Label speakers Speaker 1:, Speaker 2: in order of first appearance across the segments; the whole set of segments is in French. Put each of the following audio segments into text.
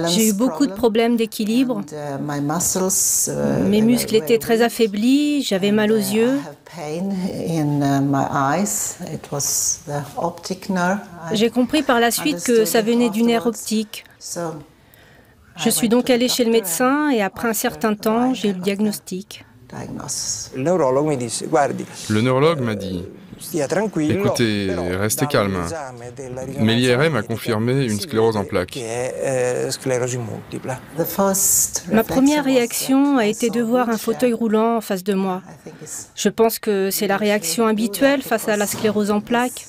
Speaker 1: J'ai eu beaucoup de problèmes d'équilibre. Mes muscles étaient très affaiblis, j'avais mal aux yeux. J'ai compris par la suite que ça venait du nerf optique. Je suis donc allée chez le médecin et après un certain temps, j'ai eu le diagnostic.
Speaker 2: Le neurologue m'a dit « Écoutez, restez calme. » Mais l'IRM a confirmé une sclérose en plaques.
Speaker 1: Ma première réaction a été de voir un fauteuil roulant en face de moi. Je pense que c'est la réaction habituelle face à la sclérose en plaques.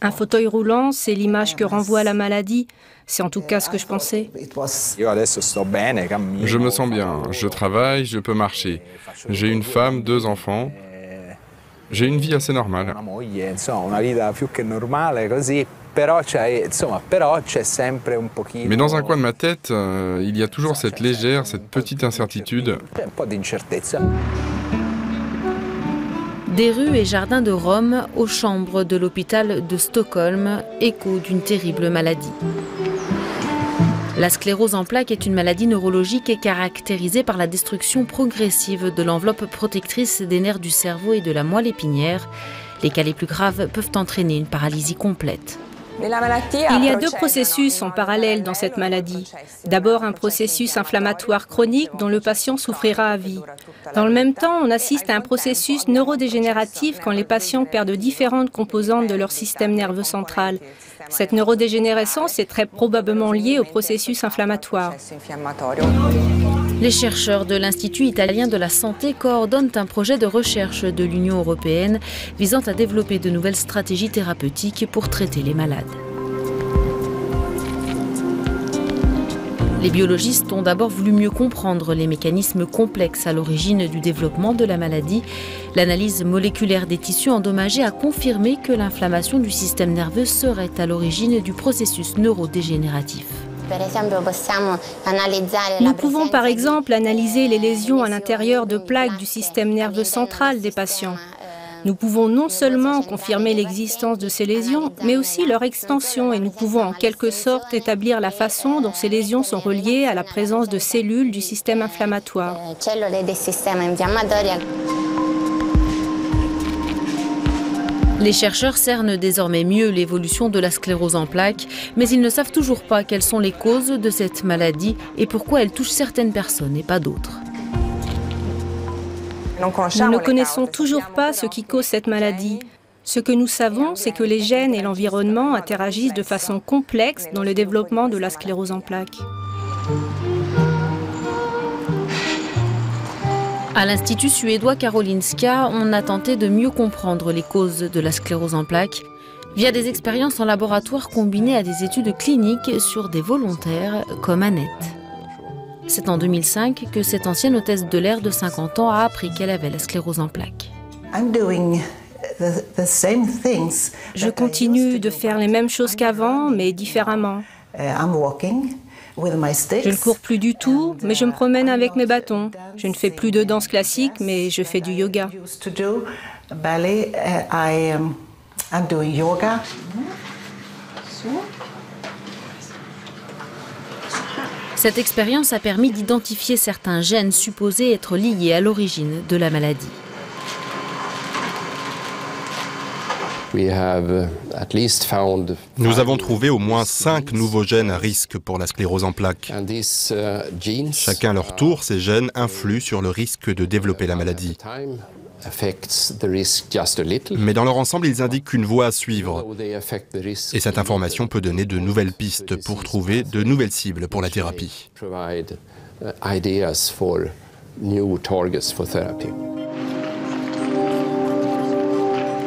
Speaker 1: Un fauteuil roulant, c'est l'image que renvoie la maladie. C'est en tout cas ce que je pensais.
Speaker 2: Je me sens bien, je travaille, je peux marcher. J'ai une femme, 2 enfants. J'ai une vie assez normale. Mais dans un coin de ma tête, il y a toujours cette légère, cette petite incertitude.
Speaker 3: Des rues et jardins de Rome aux chambres de l'hôpital de Stockholm, écho d'une terrible maladie. La sclérose en plaques est une maladie neurologique caractérisée par la destruction progressive de l'enveloppe protectrice des nerfs du cerveau et de la moelle épinière. Les cas les plus graves peuvent entraîner une paralysie complète.
Speaker 1: Il y a 2 processus en parallèle dans cette maladie. D'abord un processus inflammatoire chronique dont le patient souffrira à vie. Dans le même temps, on assiste à un processus neurodégénératif quand les patients perdent différentes composantes de leur système nerveux central. Cette neurodégénérescence est très probablement liée au processus inflammatoire.
Speaker 3: Les chercheurs de l'Institut italien de la santé coordonnent un projet de recherche de l'Union européenne visant à développer de nouvelles stratégies thérapeutiques pour traiter les malades. Les biologistes ont d'abord voulu mieux comprendre les mécanismes complexes à l'origine du développement de la maladie. L'analyse moléculaire des tissus endommagés a confirmé que l'inflammation du système nerveux serait à l'origine du processus neurodégénératif.
Speaker 1: Nous pouvons par exemple analyser les lésions à l'intérieur de plaques du système nerveux central des patients. Nous pouvons non seulement confirmer l'existence de ces lésions, mais aussi leur extension et nous pouvons en quelque sorte établir la façon dont ces lésions sont reliées à la présence de cellules du système inflammatoire.
Speaker 3: Les chercheurs cernent désormais mieux l'évolution de la sclérose en plaques, mais ils ne savent toujours pas quelles sont les causes de cette maladie et pourquoi elle touche certaines personnes et pas d'autres.
Speaker 1: Nous ne connaissons toujours pas ce qui cause cette maladie. Ce que nous savons, c'est que les gènes et l'environnement interagissent de façon complexe dans le développement de la sclérose en plaques.
Speaker 3: À l'Institut suédois Karolinska, on a tenté de mieux comprendre les causes de la sclérose en plaques via des expériences en laboratoire combinées à des études cliniques sur des volontaires comme Annette. C'est en 2005 que cette ancienne hôtesse de l'air de 50 ans a appris qu'elle avait la sclérose en plaques.
Speaker 1: Je continue de faire les mêmes choses qu'avant, mais différemment. Je ne cours plus du tout, mais je me promène avec mes bâtons. Je ne fais plus de danse classique, mais je fais du yoga.
Speaker 3: Cette expérience a permis d'identifier certains gènes supposés être liés à l'origine de la maladie.
Speaker 4: Nous avons trouvé au moins 5 nouveaux gènes à risque pour la sclérose en plaques. Chacun à leur tour, ces gènes influent sur le risque de développer la maladie. Mais dans leur ensemble, ils indiquent qu'une voie à suivre. Et cette information peut donner de nouvelles pistes pour trouver de nouvelles cibles pour la thérapie.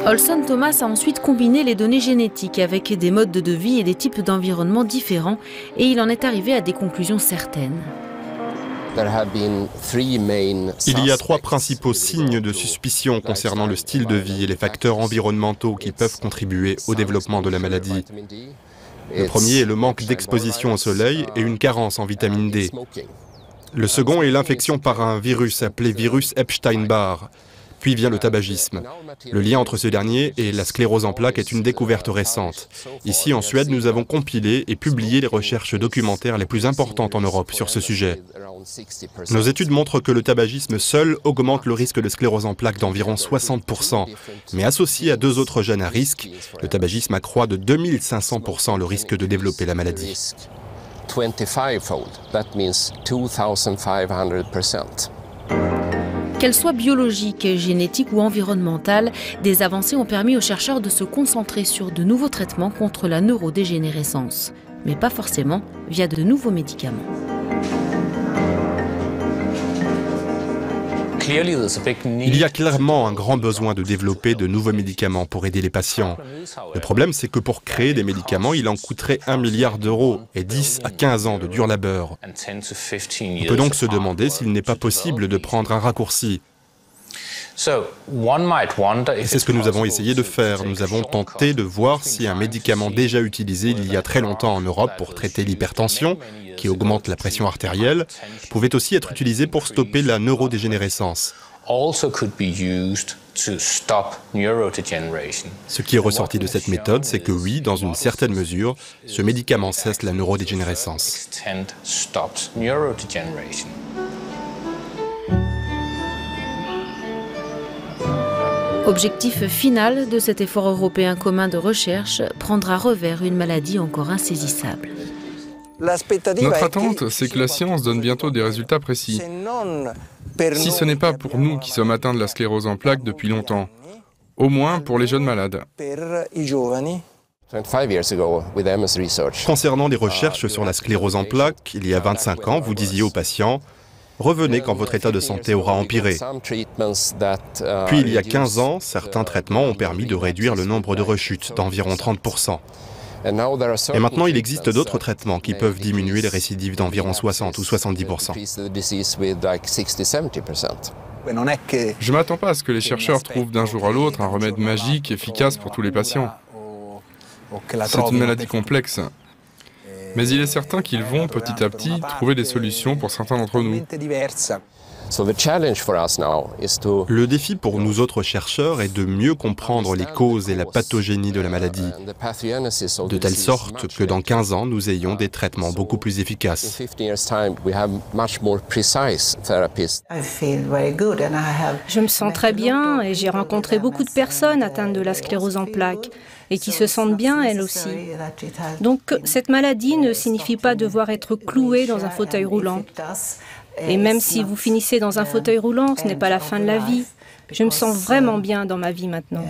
Speaker 3: Olson Thomas a ensuite combiné les données génétiques avec des modes de vie et des types d'environnements différents et il en est arrivé à des conclusions certaines.
Speaker 4: Il y a 3 principaux signes de suspicion concernant le style de vie et les facteurs environnementaux qui peuvent contribuer au développement de la maladie. Le premier est le manque d'exposition au soleil et une carence en vitamine D. Le second est l'infection par un virus appelé virus Epstein-Barr. Puis vient le tabagisme. Le lien entre ce dernier et la sclérose en plaques est une découverte récente. Ici, en Suède, nous avons compilé et publié les recherches documentaires les plus importantes en Europe sur ce sujet. Nos études montrent que le tabagisme seul augmente le risque de sclérose en plaques d'environ 60%. Mais associé à 2 autres gènes à risque, le tabagisme accroît de 2500% le risque de développer la maladie.
Speaker 5: 25-fold. That means 2500%.
Speaker 3: Qu'elles soient biologiques, génétiques ou environnementales, des avancées ont permis aux chercheurs de se concentrer sur de nouveaux traitements contre la neurodégénérescence, mais pas forcément via de nouveaux médicaments.
Speaker 4: Il y a clairement un grand besoin de développer de nouveaux médicaments pour aider les patients. Le problème, c'est que pour créer des médicaments, il en coûterait 1 milliard d'euros et 10 à 15 ans de dur labeur. On peut donc se demander s'il n'est pas possible de prendre un raccourci. Et c'est ce que nous avons essayé de faire. Nous avons tenté de voir si un médicament déjà utilisé il y a très longtemps en Europe pour traiter l'hypertension, qui augmente la pression artérielle, pouvait aussi être utilisé pour stopper la neurodégénérescence. Ce qui est ressorti de cette méthode, c'est que oui, dans une certaine mesure, ce médicament cesse la neurodégénérescence.
Speaker 3: Objectif final de cet effort européen commun de recherche, prendre à revers une maladie encore insaisissable.
Speaker 2: Notre attente, c'est que la science donne bientôt des résultats précis. Si ce n'est pas pour nous qui sommes atteints de la sclérose en plaques depuis longtemps, au moins pour les jeunes malades.
Speaker 4: Concernant les recherches sur la sclérose en plaques, il y a 25 ans, vous disiez aux patients « Revenez quand votre état de santé aura empiré ». Puis il y a 15 ans, certains traitements ont permis de réduire le nombre de rechutes d'environ 30%. Et maintenant, il existe d'autres traitements qui peuvent diminuer les récidives d'environ 60 ou 70%.
Speaker 2: Je ne m'attends pas à ce que les chercheurs trouvent d'un jour à l'autre un remède magique, efficace pour tous les patients. C'est une maladie complexe. Mais il est certain qu'ils vont, petit à petit, trouver des solutions pour certains d'entre nous.
Speaker 4: Le défi pour nous autres chercheurs est de mieux comprendre les causes et la pathogénie de la maladie, de telle sorte que dans 15 ans, nous ayons des traitements beaucoup plus efficaces.
Speaker 1: Je me sens très bien et j'ai rencontré beaucoup de personnes atteintes de la sclérose en plaques et qui se sentent bien elles aussi. Donc cette maladie ne signifie pas devoir être cloué dans un fauteuil roulant. Et même si vous finissez dans un fauteuil roulant, ce n'est pas la fin de la vie. Je me sens vraiment bien dans ma vie maintenant.